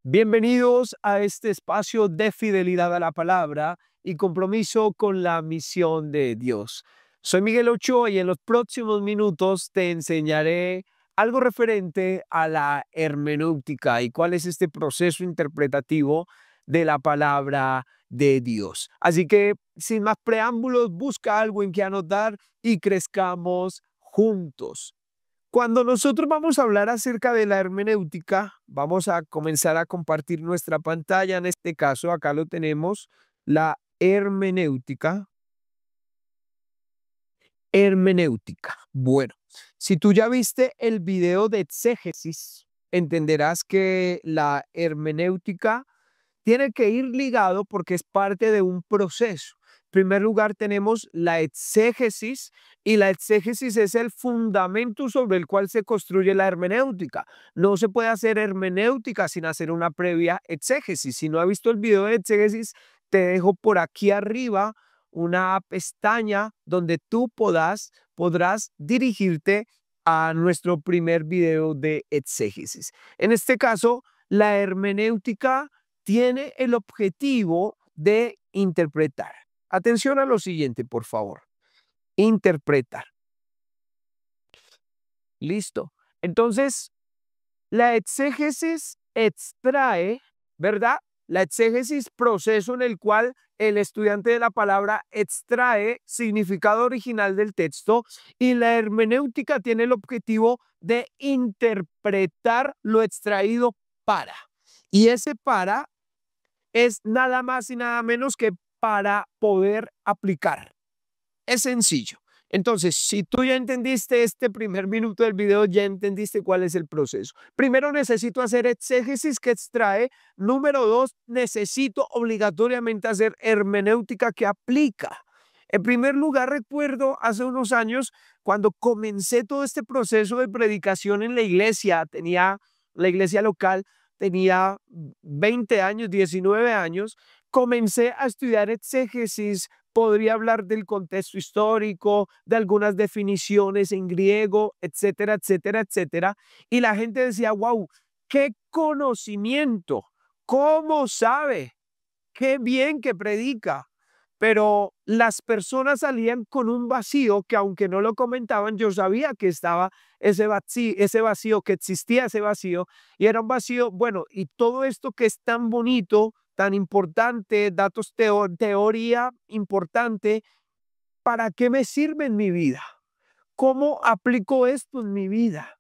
Bienvenidos a este espacio de fidelidad a la palabra y compromiso con la misión de Dios. Soy Miguel Ochoa y en los próximos minutos te enseñaré algo referente a la hermenéutica y cuál es este proceso interpretativo de la palabra de Dios. Así que, sin más preámbulos, busca algo en que anotar y crezcamos juntos. Cuando nosotros vamos a hablar acerca de la hermenéutica, vamos a comenzar a compartir nuestra pantalla. En este caso, acá lo tenemos, la hermenéutica. Hermenéutica. Bueno, si tú ya viste el video de exégesis, entenderás que la hermenéutica tiene que ir ligado porque es parte de un proceso. En primer lugar, tenemos la exégesis y la exégesis es el fundamento sobre el cual se construye la hermenéutica. No se puede hacer hermenéutica sin hacer una previa exégesis. Si no has visto el video de exégesis, te dejo por aquí arriba una pestaña donde tú podrás dirigirte a nuestro primer video de exégesis. En este caso, la hermenéutica tiene el objetivo de interpretar. Atención a lo siguiente, por favor. Interpretar. Listo. Entonces, la exégesis extrae, ¿verdad? La exégesis, proceso en el cual el estudiante de la palabra extrae significado original del texto, y la hermenéutica tiene el objetivo de interpretar lo extraído para. Y ese para es nada más y nada menos que para poder aplicar. Es sencillo. Entonces, si tú ya entendiste este primer minuto del video, ya entendiste cuál es el proceso. Primero necesito hacer exégesis que extrae. Número dos, necesito obligatoriamente hacer hermenéutica que aplica. En primer lugar, recuerdo hace unos años cuando comencé todo este proceso de predicación en la iglesia, la iglesia local, tenía 20 años, 19 años, comencé a estudiar exégesis. Podría hablar del contexto histórico, de algunas definiciones en griego, etcétera, etcétera, etcétera. Y la gente decía, wow, qué conocimiento, cómo sabe, qué bien que predica. Pero las personas salían con un vacío que, aunque no lo comentaban, yo sabía que estaba ese vacío, que existía ese vacío, y era un vacío, bueno, y todo esto que es tan bonito, tan importante, datos, teoría importante, ¿para qué me sirve en mi vida? ¿Cómo aplico esto en mi vida?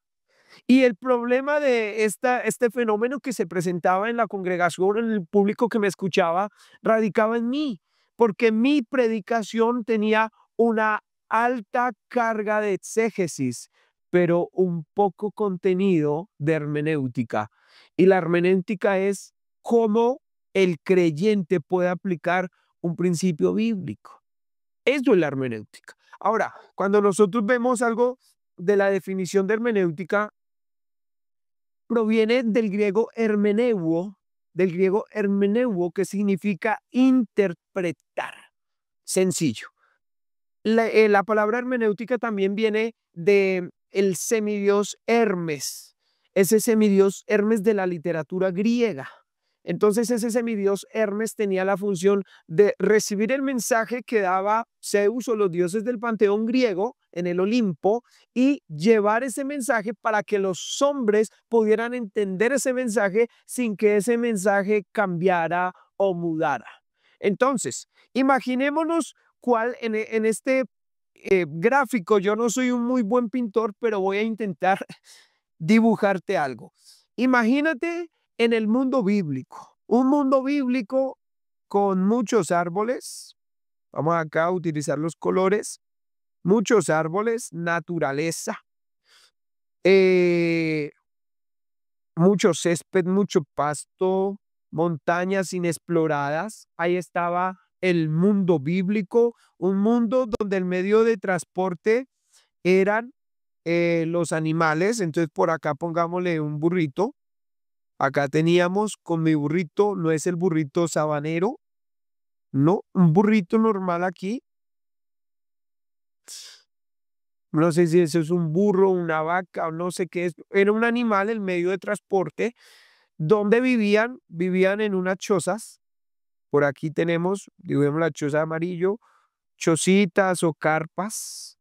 Y el problema de este fenómeno que se presentaba en la congregación, en el público que me escuchaba, radicaba en mí, porque mi predicación tenía una alta carga de exégesis, pero un poco contenido de hermenéutica. Y la hermenéutica es cómo el creyente puede aplicar un principio bíblico. Eso es la hermenéutica. Ahora, cuando nosotros vemos algo de la definición de hermenéutica, proviene del griego hermeneuo, que significa interpretar. Sencillo. La palabra hermenéutica también viene de el semidios Hermes, ese semidios Hermes de la literatura griega. Entonces ese semidios Hermes tenía la función de recibir el mensaje que daba Zeus o los dioses del panteón griego en el Olimpo y llevar ese mensaje para que los hombres pudieran entender ese mensaje sin que ese mensaje cambiara o mudara. Entonces, imaginémonos cuál en este gráfico. Yo no soy un muy buen pintor, pero voy a intentar dibujarte algo. Imagínate en el mundo bíblico, un mundo bíblico con muchos árboles. Vamos acá a utilizar los colores. Muchos árboles, naturaleza, eh, mucho césped, mucho pasto, montañas inexploradas. Ahí estaba el mundo bíblico, un mundo donde el medio de transporte eran los animales. Entonces por acá pongámosle un burrito. Acá teníamos con mi burrito, no es el burrito sabanero, no, un burrito normal aquí. No sé si eso es un burro, una vaca o no sé qué es. Era un animal, el medio de transporte. ¿Dónde vivían? Vivían en unas chozas. Por aquí tenemos, digamos, la choza de amarillo, chocitas o carpas,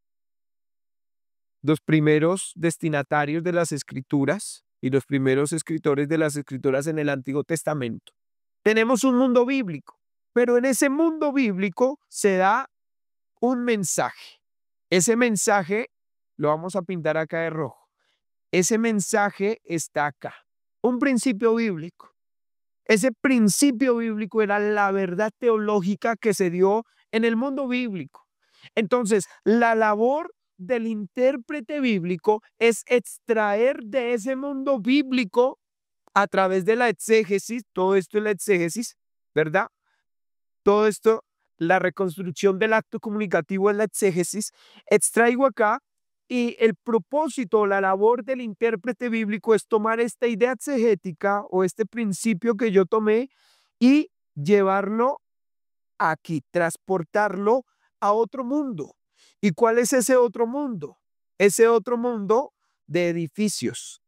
los primeros destinatarios de las escrituras y los primeros escritores de las escrituras en el Antiguo Testamento. Tenemos un mundo bíblico, pero en ese mundo bíblico se da un mensaje. Ese mensaje lo vamos a pintar acá de rojo. Ese mensaje está acá. Un principio bíblico. Ese principio bíblico era la verdad teológica que se dio en el mundo bíblico. Entonces, la labor del intérprete bíblico es extraer de ese mundo bíblico a través de la exégesis, todo esto es la exégesis, ¿verdad? Todo esto, la reconstrucción del acto comunicativo es la exégesis. Extraigo acá y el propósito, la labor del intérprete bíblico es tomar esta idea exegética o este principio que yo tomé y llevarlo aquí, transportarlo a otro mundo. ¿Y cuál es ese otro mundo? Ese otro mundo de edificios.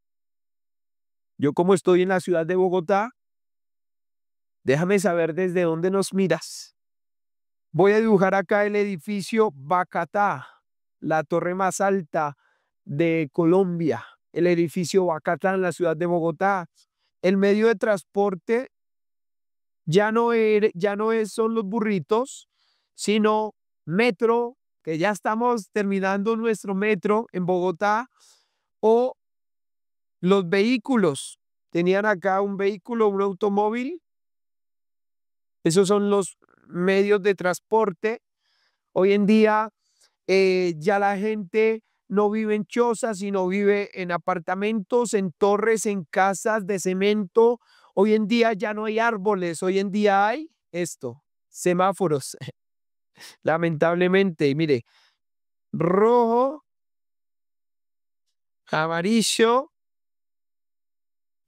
Yo como estoy en la ciudad de Bogotá, déjame saber desde dónde nos miras. Voy a dibujar acá el edificio Bacatá, la torre más alta de Colombia, el edificio Bacatá en la ciudad de Bogotá. El medio de transporte son los burritos, sino metro, que ya estamos terminando nuestro metro en Bogotá, o los vehículos. Tenían acá un vehículo, un automóvil. Esos son los medios de transporte. Hoy en día ya la gente no vive en chozas, sino vive en apartamentos, en torres, en casas de cemento. Hoy en día ya no hay árboles, hoy en día hay esto, semáforos, lamentablemente. Y mire, rojo, amarillo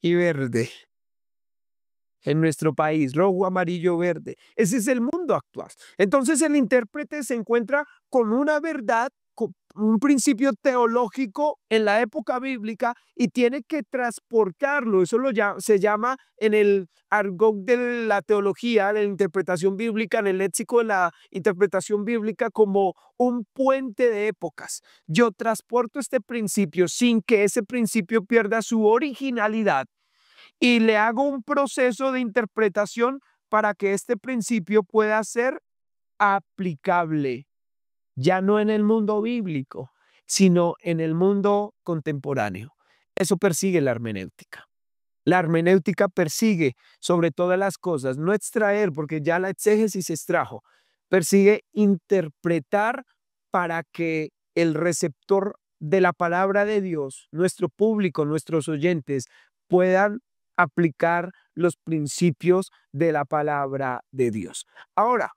y verde. En nuestro país, rojo, amarillo, verde. Ese es el mundo actual. Entonces el intérprete se encuentra con una verdad, con un principio teológico en la época bíblica y tiene que transportarlo. Eso se llama en el argot de la teología, de la interpretación bíblica, en el léxico de la interpretación bíblica, como un puente de épocas. Yo transporto este principio sin que ese principio pierda su originalidad y le hago un proceso de interpretación para que este principio pueda ser aplicable, ya no en el mundo bíblico, sino en el mundo contemporáneo. Eso persigue la hermenéutica. La hermenéutica persigue, sobre todas las cosas, no extraer, porque ya la exégesis extrajo, persigue interpretar para que el receptor de la palabra de Dios, nuestro público, nuestros oyentes, puedan aplicar los principios de la palabra de Dios. Ahora,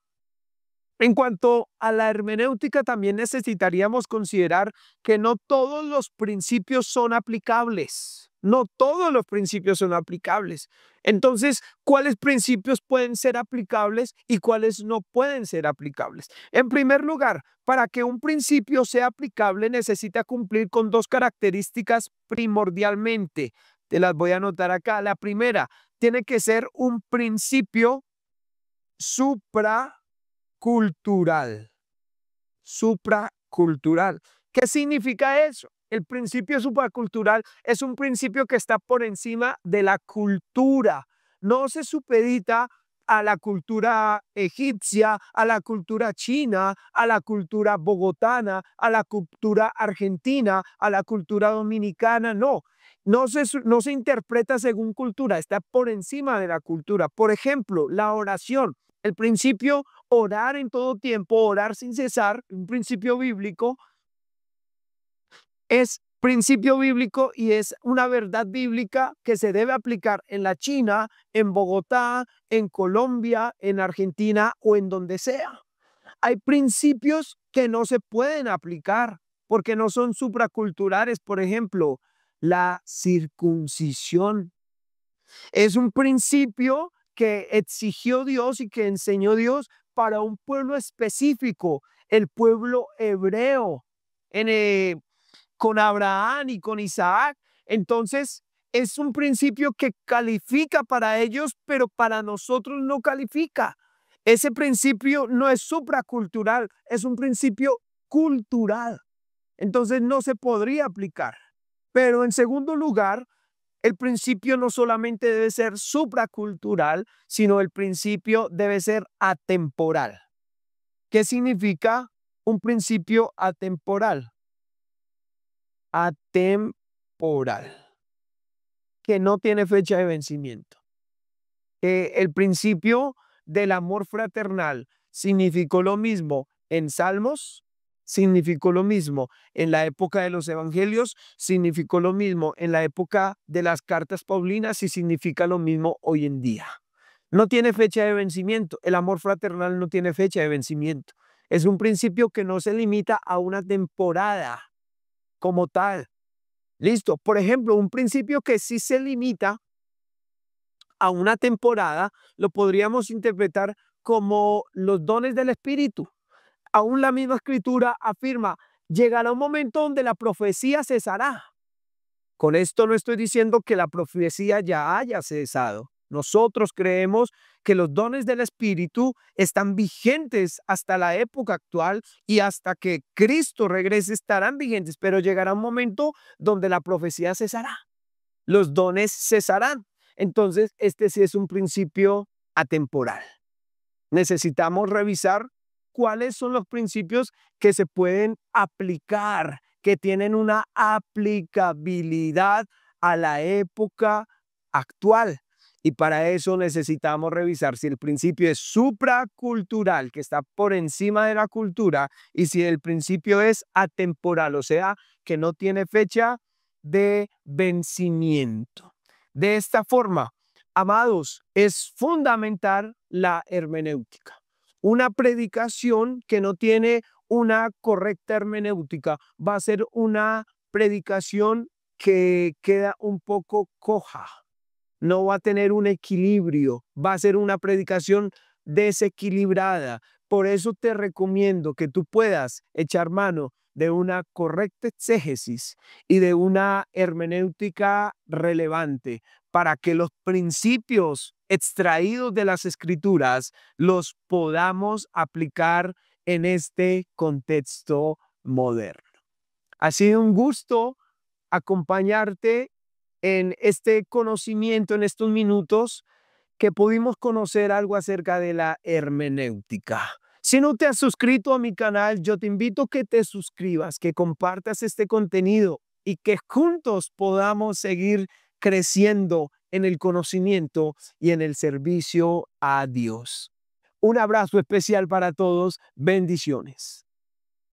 en cuanto a la hermenéutica, también necesitaríamos considerar que no todos los principios son aplicables. No todos los principios son aplicables. Entonces, ¿cuáles principios pueden ser aplicables y cuáles no pueden ser aplicables? En primer lugar, para que un principio sea aplicable necesita cumplir con dos características primordialmente. Te las voy a anotar acá. La primera, tiene que ser un principio supracultural. Supracultural. ¿Qué significa eso? El principio supracultural es un principio que está por encima de la cultura. No se supedita a la cultura egipcia, a la cultura china, a la cultura bogotana, a la cultura argentina, a la cultura dominicana. No, no se interpreta según cultura, está por encima de la cultura. Por ejemplo, la oración. El principio orar en todo tiempo, orar sin cesar, un principio bíblico, es principio bíblico y es una verdad bíblica que se debe aplicar en la China, en Bogotá, en Colombia, en Argentina o en donde sea. Hay principios que no se pueden aplicar porque no son supraculturales. Por ejemplo, la circuncisión es un principio que exigió Dios y que enseñó Dios para un pueblo específico, el pueblo hebreo, en, con Abraham y con Isaac. Entonces, es un principio que califica para ellos, pero para nosotros no califica. Ese principio no es supracultural, es un principio cultural. Entonces no se podría aplicar. Pero en segundo lugar, el principio no solamente debe ser supracultural, sino el principio debe ser atemporal. ¿Qué significa un principio atemporal? Atemporal, que no tiene fecha de vencimiento. El principio del amor fraternal significó lo mismo en Salmos, significó lo mismo en la época de los evangelios, significó lo mismo en la época de las cartas paulinas y significa lo mismo hoy en día. No tiene fecha de vencimiento. El amor fraternal no tiene fecha de vencimiento. Es un principio que no se limita a una temporada como tal. Listo. Por ejemplo, un principio que sí se limita a una temporada lo podríamos interpretar como los dones del Espíritu. Aún la misma escritura afirma, llegará un momento donde la profecía cesará. Con esto no estoy diciendo que la profecía ya haya cesado. Nosotros creemos que los dones del Espíritu están vigentes hasta la época actual y hasta que Cristo regrese estarán vigentes, pero llegará un momento donde la profecía cesará. Los dones cesarán. Entonces, este sí es un principio atemporal. Necesitamos revisar cuáles son los principios que se pueden aplicar, que tienen una aplicabilidad a la época actual. Y para eso necesitamos revisar si el principio es supracultural, que está por encima de la cultura, y si el principio es atemporal, o sea, que no tiene fecha de vencimiento. De esta forma, amados, es fundamental la hermenéutica. Una predicación que no tiene una correcta hermenéutica va a ser una predicación que queda un poco coja, no va a tener un equilibrio, va a ser una predicación desequilibrada. Por eso te recomiendo que tú puedas echar mano de una correcta exégesis y de una hermenéutica relevante para que los principios extraídos de las escrituras los podamos aplicar en este contexto moderno. Ha sido un gusto acompañarte en este conocimiento, en estos minutos que pudimos conocer algo acerca de la hermenéutica. Si no te has suscrito a mi canal, yo te invito a que te suscribas, que compartas este contenido y que juntos podamos seguir creciendo en el conocimiento y en el servicio a Dios. Un abrazo especial para todos. Bendiciones.